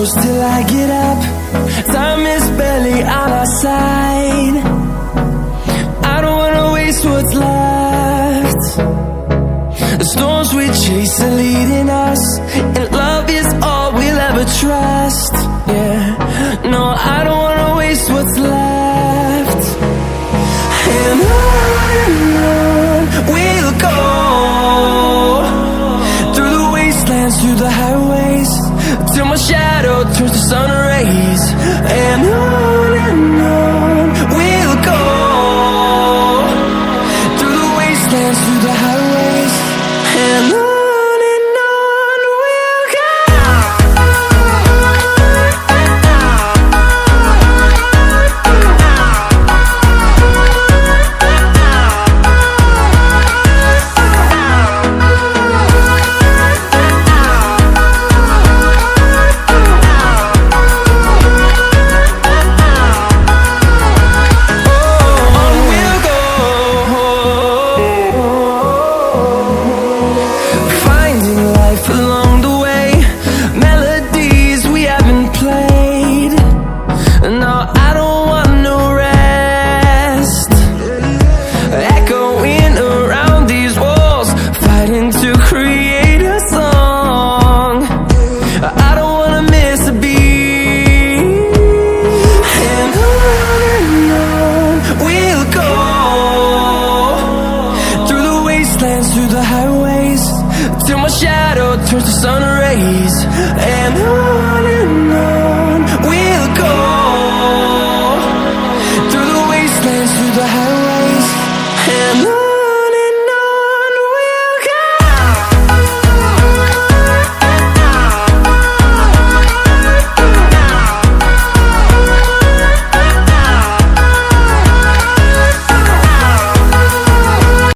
close till I get up. Time is barely on our side. I don't wanna waste what's left. The storms we chase are leading us, and love is all we'll ever trust. Yeah, no, I don't wanna